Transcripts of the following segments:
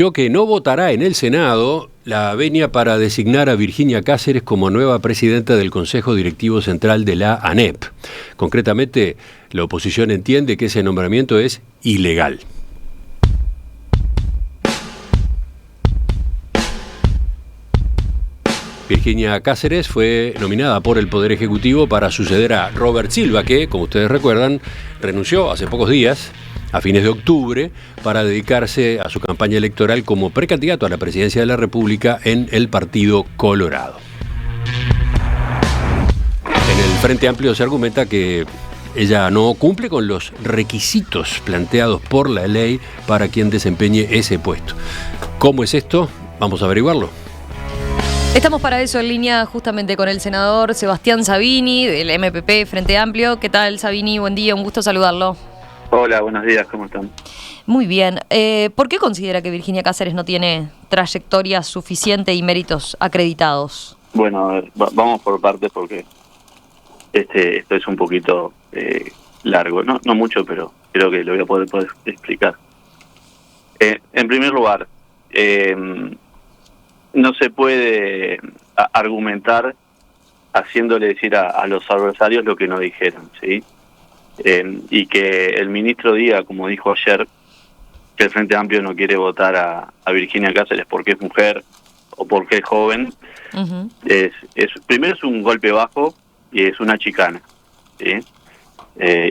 anunció que no votará en el Senado la venia para designar a Virginia Cáceres como nueva presidenta del Consejo Directivo Central de la ANEP. Concretamente, la oposición entiende que ese nombramiento es ilegal. Virginia Cáceres fue nominada por el Poder Ejecutivo para suceder a Robert Silva, que, como ustedes recuerdan, renunció hace pocos días, a fines de octubre, para dedicarse a su campaña electoral como precandidato a la presidencia de la República en el Partido Colorado. En el Frente Amplio se argumenta que ella no cumple con los requisitos planteados por la ley para quien desempeñe ese puesto. ¿Cómo es esto? Vamos a averiguarlo. Estamos para eso en línea justamente con el senador Sebastián Savini del MPP Frente Amplio. ¿Qué tal, Savini? Buen día, un gusto saludarlo. Hola, buenos días, ¿cómo están? Muy bien. ¿Por qué considera que Virginia Cáceres no tiene trayectoria suficiente y méritos acreditados? Bueno, a ver, vamos por partes porque esto es un poquito largo, no mucho, pero creo que lo voy a poder explicar. En primer lugar, no se puede argumentar haciéndole decir a los adversarios lo que no dijeron, ¿sí? Y que el ministro diga, como dijo ayer, que el Frente Amplio no quiere votar a Virginia Cáceres porque es mujer o porque es joven, primero es un golpe bajo y es una chicana, ¿sí?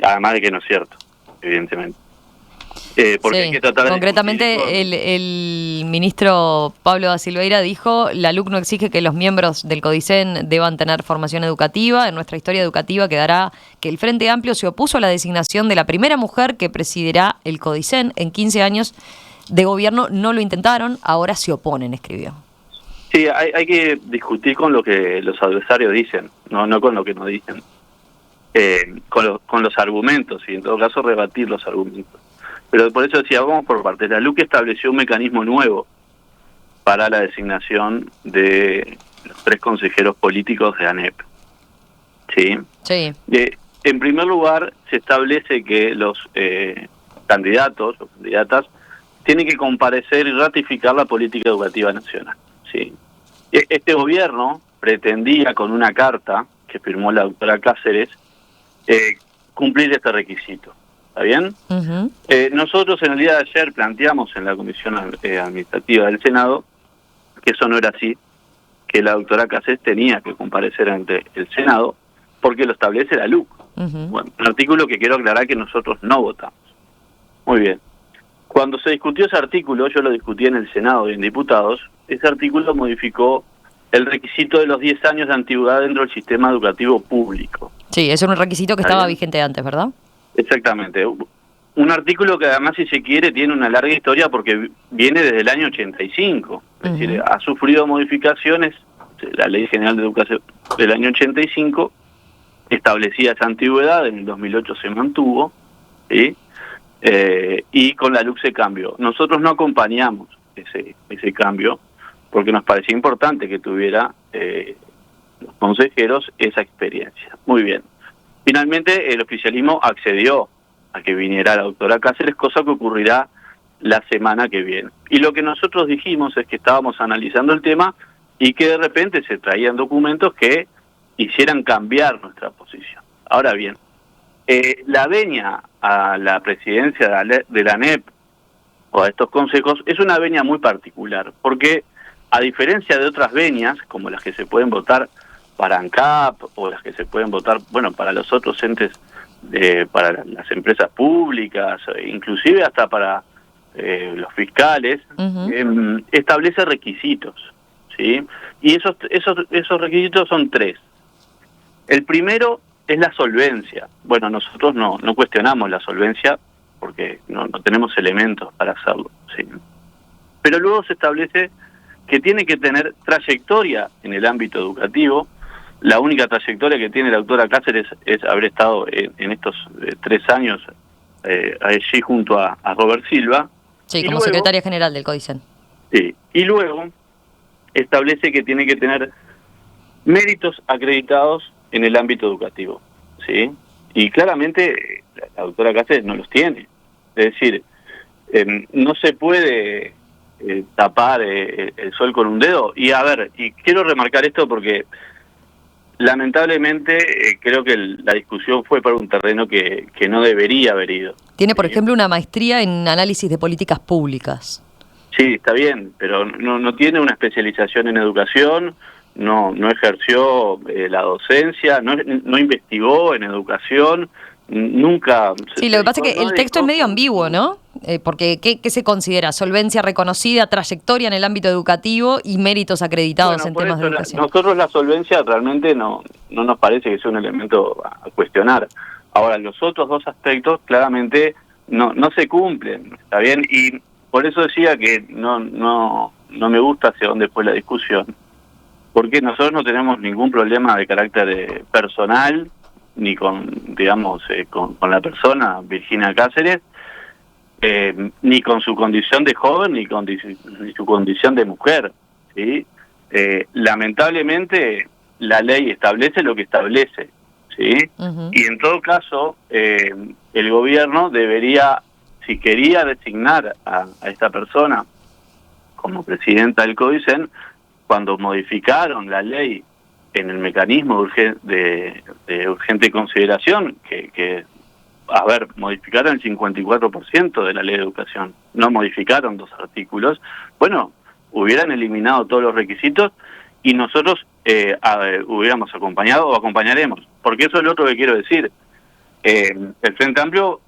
Además de que no es cierto, evidentemente. Porque sí. hay que tratar Concretamente, el ministro Pablo da Silveira dijo: la LUC no exige que los miembros del CODICEN deban tener formación educativa. En nuestra historia educativa quedará que el Frente Amplio se opuso a la designación de la primera mujer que presidirá el CODICEN. En 15 años de gobierno no lo intentaron, ahora se oponen, escribió. Sí, hay que discutir con lo que los adversarios dicen, no con lo que nos dicen. Con los argumentos, y en todo caso rebatir los argumentos. Pero por eso decía, vamos por partes. La LUC estableció un mecanismo nuevo para la designación de los 3 consejeros políticos de ANEP. ¿Sí? Sí. En primer lugar, se establece que los candidatos o candidatas tienen que comparecer y ratificar la política educativa nacional. ¿Sí? Este gobierno pretendía, con una carta que firmó la doctora Cáceres, cumplir este requisito. ¿Está bien? Uh-huh. Nosotros en el día de ayer planteamos en la Comisión Administrativa del Senado que eso no era así, que la doctora Cáceres tenía que comparecer ante el Senado porque lo establece la LUC. Uh-huh. Bueno, un artículo que quiero aclarar que nosotros no votamos. Muy bien. Cuando se discutió ese artículo, yo lo discutí en el Senado y en diputados, ese artículo modificó el requisito de los 10 años de antigüedad dentro del sistema educativo público. Sí, es un requisito que estaba vigente antes, ¿verdad? Exactamente. Un artículo que además, si se quiere, tiene una larga historia porque viene desde el año 85. Es decir, ha sufrido modificaciones. La Ley General de Educación del año 85 establecía esa antigüedad, en el 2008 se mantuvo, ¿sí? Y con la LUC se cambió. Nosotros no acompañamos ese cambio porque nos parecía importante que tuviera los consejeros esa experiencia. Muy bien. Finalmente, el oficialismo accedió a que viniera la doctora Cáceres, cosa que ocurrirá la semana que viene. Y lo que nosotros dijimos es que estábamos analizando el tema y que de repente se traían documentos que hicieran cambiar nuestra posición. Ahora bien, la venia a la presidencia de la ANEP o a estos consejos es una venia muy particular, porque a diferencia de otras venias, como las que se pueden votar para ANCAP o las que se pueden votar, bueno, para los otros entes, para las empresas públicas, inclusive hasta para los fiscales, uh-huh. Establece requisitos, ¿sí? Y esos requisitos son 3. El primero es la solvencia. Bueno, nosotros no cuestionamos la solvencia porque no tenemos elementos para hacerlo, ¿sí? Pero luego se establece que tiene que tener trayectoria en el ámbito educativo. La única trayectoria que tiene la doctora Cáceres es haber estado en estos 3 años allí junto a Robert Silva. Sí, como luego, secretaria general del CODICEN. Sí, y luego establece que tiene que tener méritos acreditados en el ámbito educativo, ¿sí? Y claramente la doctora Cáceres no los tiene. Es decir, no se puede tapar el sol con un dedo. Y a ver, y quiero remarcar esto porque lamentablemente creo que la discusión fue por un terreno que no debería haber ido. Tiene, por ejemplo, una maestría en análisis de políticas públicas. Sí, está bien, pero no tiene una especialización en educación, no ejerció la docencia, no investigó en educación, nunca... Sí, lo que pasa es que el texto es medio ambiguo, ¿no? Porque ¿qué se considera? Solvencia reconocida, trayectoria en el ámbito educativo y méritos acreditados en temas de educación. Nosotros la solvencia realmente no nos parece que sea un elemento a cuestionar. Ahora, los otros dos aspectos claramente no se cumplen, ¿está bien? Y por eso decía que no me gusta hacia dónde fue la discusión, porque nosotros no tenemos ningún problema de carácter personal, ni con, digamos, con la persona, Virginia Cáceres, ni con su condición de joven, ni su condición de mujer, ¿sí? Lamentablemente, la ley establece lo que establece, ¿sí? Uh-huh. Y en todo caso, el gobierno debería, si quería designar a esta persona como presidenta del CODICEN, cuando modificaron la ley en el mecanismo de urgente consideración, que modificaron el 54% de la ley de educación, no modificaron 2 artículos, bueno, hubieran eliminado todos los requisitos y nosotros hubiéramos acompañado o acompañaremos, porque eso es lo otro que quiero decir. El Frente Amplio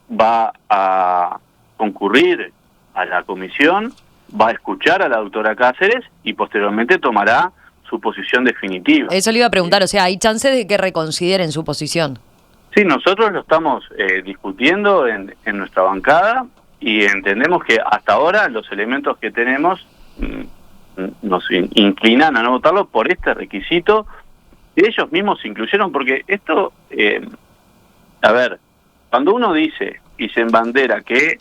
va a concurrir a la comisión, va a escuchar a la doctora Cáceres y posteriormente tomará su posición definitiva. Eso le iba a preguntar, o sea, ¿hay chance de que reconsideren su posición? Sí, nosotros lo estamos discutiendo en nuestra bancada y entendemos que hasta ahora los elementos que tenemos nos inclinan a no votarlo por este requisito que ellos mismos incluyeron, porque esto, cuando uno dice y se embandera que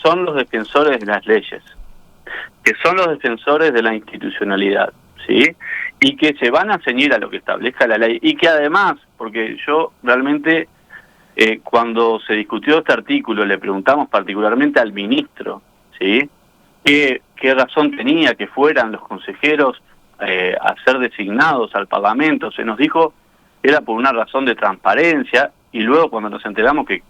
son los defensores de las leyes, que son los defensores de la institucionalidad, ¿sí? Y que se van a ceñir a lo que establezca la ley, y que además, porque yo realmente cuando se discutió este artículo le preguntamos particularmente al ministro, ¿sí? ¿Qué razón tenía que fueran los consejeros a ser designados al Parlamento? Se nos dijo que era por una razón de transparencia, y luego cuando nos enteramos que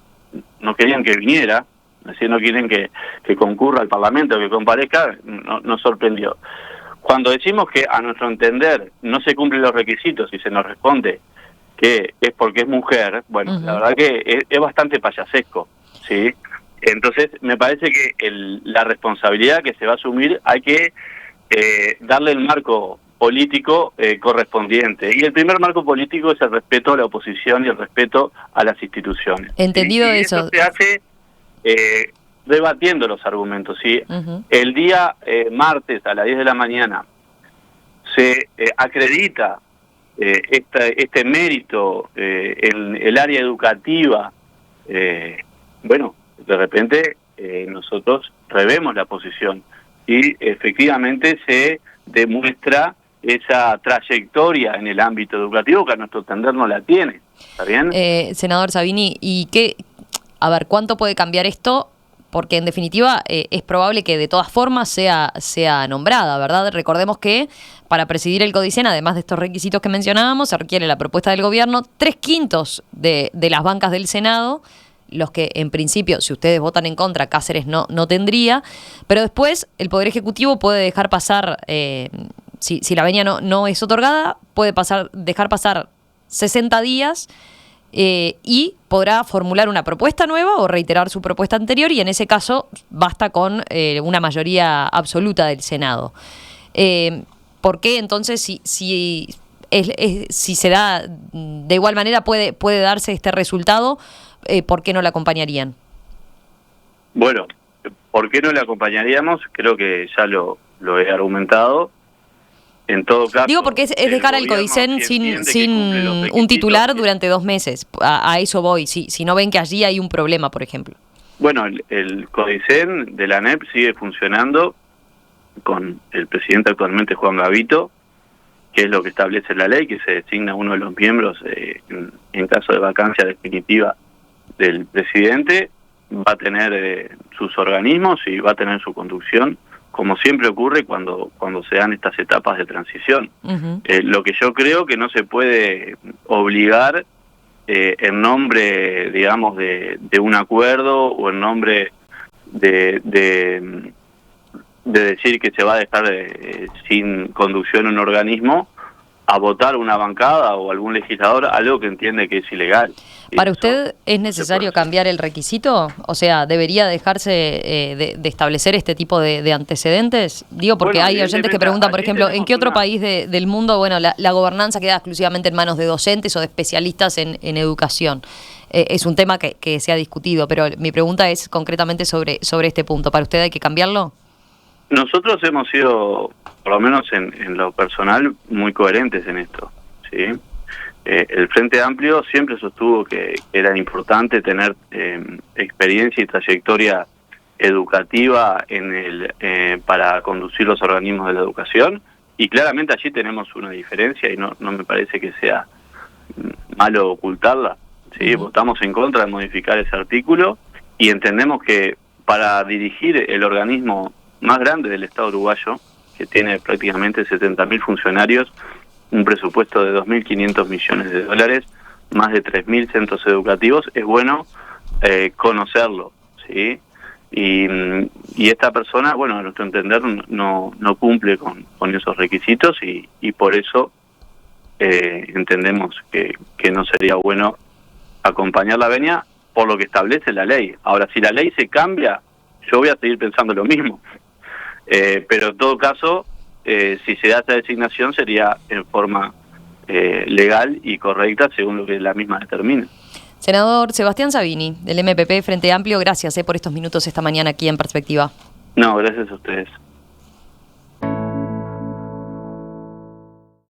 no querían que viniera, es decir, no quieren que concurra al Parlamento, que comparezca, nos sorprendió. Cuando decimos que a nuestro entender no se cumplen los requisitos y se nos responde que es porque es mujer, bueno, la verdad que es bastante payasesco, ¿sí? Entonces, me parece que la responsabilidad que se va a asumir hay que darle el marco político correspondiente. Y el primer marco político es el respeto a la oposición y el respeto a las instituciones. Entendido ¿sí? Y eso. se hace debatiendo los argumentos. ¿Sí? El día martes a las 10 de la mañana se acredita este mérito en el área educativa, bueno, de repente nosotros revemos la posición y efectivamente se demuestra esa trayectoria en el ámbito educativo que a nuestro entender no la tiene. ¿Está bien? Senador Savini, ¿y cuánto puede cambiar esto? Porque en definitiva es probable que de todas formas sea nombrada, ¿verdad? Recordemos que para presidir el CODICEN, además de estos requisitos que mencionábamos, se requiere la propuesta del gobierno, 3/5 de las bancas del Senado, los que en principio, si ustedes votan en contra, Cáceres no tendría, pero después el Poder Ejecutivo puede dejar pasar, si la venia no es otorgada, puede dejar pasar 60 días y podrá formular una propuesta nueva o reiterar su propuesta anterior, y en ese caso basta con una mayoría absoluta del Senado. ¿Por qué entonces si se da de igual manera puede darse este resultado? ¿Por qué no la acompañarían? Bueno, ¿por qué no la acompañaríamos? Creo que ya lo he argumentado. En todo caso, digo porque es dejar al CODICEN sin un titular durante 2 meses. A eso voy, si no ven que allí hay un problema, por ejemplo. Bueno, el CODICEN de la ANEP sigue funcionando con el presidente actualmente, Juan Gavito, que es lo que establece la ley, que se designa uno de los miembros en caso de vacancia definitiva del presidente. va a tener sus organismos y va a tener su conducción, como siempre ocurre cuando se dan estas etapas de transición. Uh-huh. Lo que yo creo que no se puede obligar en nombre, digamos, de un acuerdo o en nombre de decir que se va a dejar sin conducción un organismo, a votar una bancada o algún legislador algo que entiende que es ilegal. ¿Para usted es necesario cambiar el requisito? O sea, ¿debería dejarse de establecer este tipo de antecedentes? Digo, porque hay oyentes que preguntan, por ejemplo, ¿en qué otro país del mundo la gobernanza queda exclusivamente en manos de docentes o de especialistas en educación? Es un tema que se ha discutido, pero mi pregunta es concretamente sobre este punto. ¿Para usted hay que cambiarlo? Nosotros hemos sido, por lo menos en lo personal, muy coherentes en esto, ¿sí? El Frente Amplio siempre sostuvo que era importante tener experiencia y trayectoria educativa para conducir los organismos de la educación, y claramente allí tenemos una diferencia y no me parece que sea malo ocultarla, ¿sí? Votamos en contra de modificar ese artículo y entendemos que para dirigir el organismo más grande del Estado uruguayo, que tiene prácticamente 70.000 funcionarios, un presupuesto de 2.500 millones de dólares, más de 3.000 centros educativos, es bueno conocerlo, ¿sí? Y esta persona, bueno, a nuestro entender, no cumple con esos requisitos y por eso entendemos que no sería bueno acompañar la venia por lo que establece la ley. Ahora, si la ley se cambia, yo voy a seguir pensando lo mismo. Pero en todo caso, si se da esta designación sería en forma legal y correcta según lo que la misma determina. Senador Sebastián Sabini, del MPP Frente Amplio, gracias por estos minutos esta mañana aquí en Perspectiva. No, gracias a ustedes.